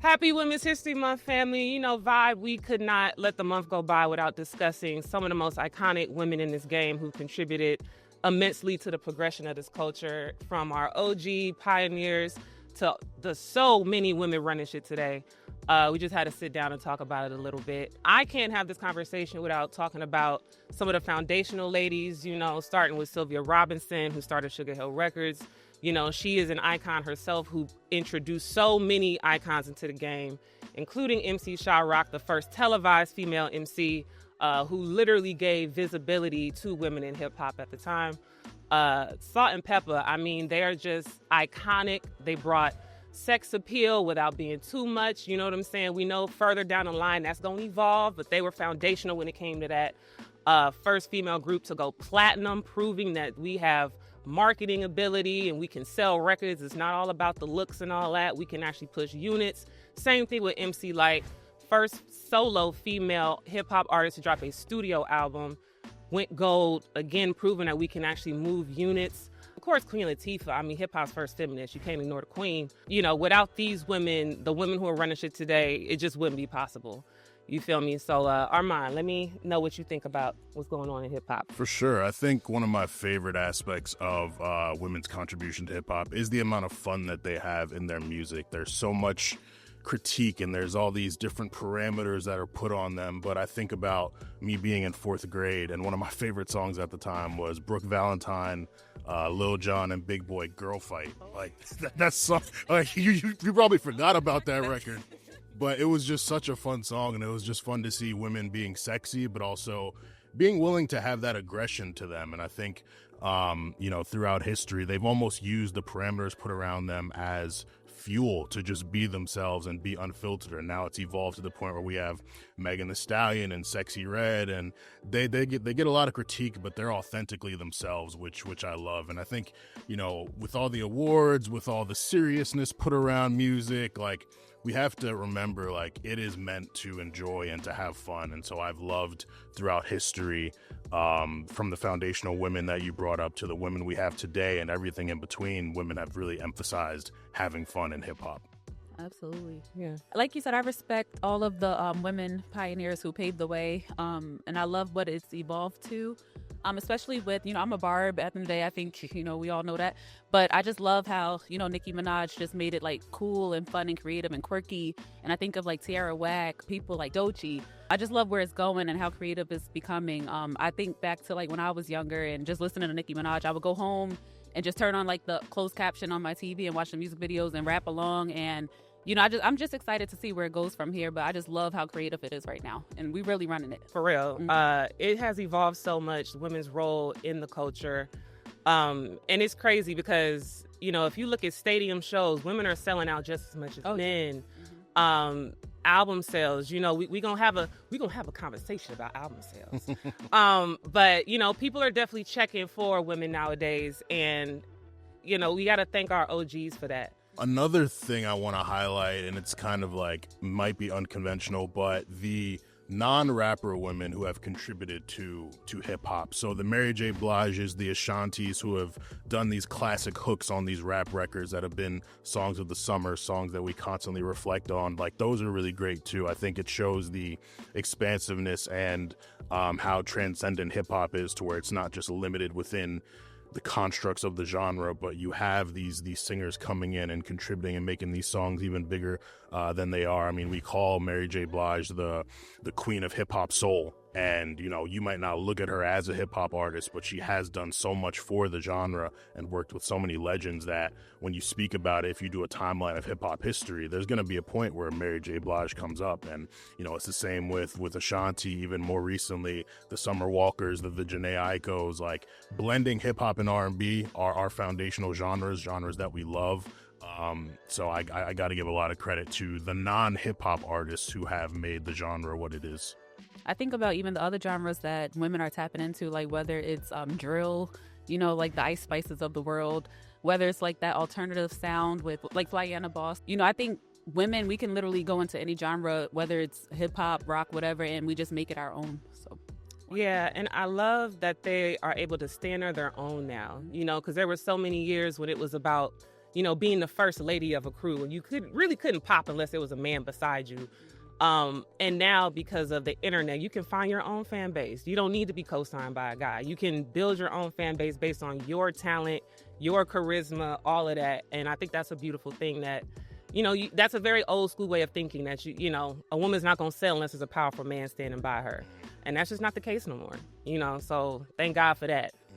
Happy Women's History Month, family. You know, Vibe, we could not let the month go by without discussing some of the most iconic women in this game who contributed immensely to the progression of this culture, from our OG pioneers to the so many women running shit today. We just had to sit down and talk about it a little bit. I can't have this conversation without talking about some of the foundational ladies, you know, starting with Sylvia Robinson, who started Sugar Hill Records. You know, she is an icon herself who introduced so many icons into the game, including MC Sha Rock, the first televised female MC, who literally gave visibility to women in hip-hop at the time. Salt-N-Pepa, I mean, they are just iconic. They brought sex appeal without being too much. You know what I'm saying? We know further down the line that's going to evolve, but they were foundational when it came to that. First female group to go platinum, proving that we have marketing ability and we can sell records. It's not all about the looks and all that. We can actually push units. Same thing with MC Lyte. First solo female hip-hop artist to drop a studio album. Went gold, again, proving that we can actually move units. Of course, Queen Latifah, I mean, hip-hop's first feminist. You can't ignore the queen. You know, without these women, the women who are running shit today, it just wouldn't be possible. You feel me? So, Armand, let me know what you think about what's going on in hip-hop. For sure. I think one of my favorite aspects of women's contribution to hip-hop is the amount of fun that they have in their music. There's so much critique and there's all these different parameters that are put on them. But I think about me being in 4th grade, and one of my favorite songs at the time was Brooke Valentine, Lil Jon, and Big Boy, Girl Fight. Like, that's song, like, you probably forgot about that record. But it was just such a fun song, and it was just fun to see women being sexy, but also being willing to have that aggression to them. And I think, you know, throughout history, they've almost used the parameters put around them as fuel to just be themselves and be unfiltered. And now it's evolved to the point where we have Megan Thee Stallion and Sexy Red, and they get a lot of critique, but they're authentically themselves, which I love. And I think, you know, with all the awards, with all the seriousness put around music, like, we have to remember, like, it is meant to enjoy and to have fun. And so I've loved throughout history, from the foundational women that you brought up to the women we have today and everything in between, women have really emphasized having fun in hip hop. Absolutely. Yeah. Like you said, I respect all of the women pioneers who paved the way. And I love what it's evolved to. Especially with, you know, I'm a barb at the end of the day. I think, you know, we all know that. But I just love how, you know, Nicki Minaj just made it like cool and fun and creative and quirky. And I think of like Tierra Whack, people like Doechii. I just love where it's going and how creative it's becoming. I think back to like when I was younger and just listening to Nicki Minaj, I would go home and just turn on like the closed caption on my TV and watch the music videos and rap along. And, you know, I'm just excited to see where it goes from here, but I just love how creative it is right now. And we're really running it. For real. Mm-hmm. It has evolved so much, women's role in the culture. And it's crazy because, you know, if you look at stadium shows, women are selling out just as much as men. Mm-hmm. Album sales, you know, we gonna have a conversation about album sales. But, you know, people are definitely checking for women nowadays. And, you know, we got to thank our OGs for that. Another thing I want to highlight, and it's kind of like, might be unconventional, but the non-rapper women who have contributed to hip-hop. So the Mary J. Bliges, the Ashantis, who have done these classic hooks on these rap records that have been songs of the summer, songs that we constantly reflect on. Like, those are really great too. I think it shows the expansiveness and how transcendent hip-hop is, to where it's not just limited within the constructs of the genre, but you have these singers coming in and contributing and making these songs even bigger than they are. I mean, we call Mary J. Blige the queen of hip hop soul. And, you know, you might not look at her as a hip hop artist, but she has done so much for the genre and worked with so many legends that when you speak about it, if you do a timeline of hip hop history, there's going to be a point where Mary J. Blige comes up. And, you know, it's the same with Ashanti, even more recently, the Summer Walkers, the Jhené Aikos. Like, blending hip hop and R&B are our foundational genres that we love. So I got to give a lot of credit to the non-hip hop artists who have made the genre what it is. I think about even the other genres that women are tapping into, like whether it's drill, you know, like the Ice Spices of the world, whether it's like that alternative sound with like Flyana Boss. You know, I think women, we can literally go into any genre, whether it's hip hop, rock, whatever, and we just make it our own. So. Yeah, and I love that they are able to stand on their own now, you know, because there were so many years when it was about, being the first lady of a crew, and you couldn't pop unless there was a man beside you. And now, because of the internet, you can find your own fan base. You don't need to be co-signed by a guy. You can build your own fan base based on your talent, your charisma, all of that. And I think that's a beautiful thing that, that's a very old school way of thinking that, a woman's not going to sell unless there's a powerful man standing by her. And that's just not the case no more, so thank God for that.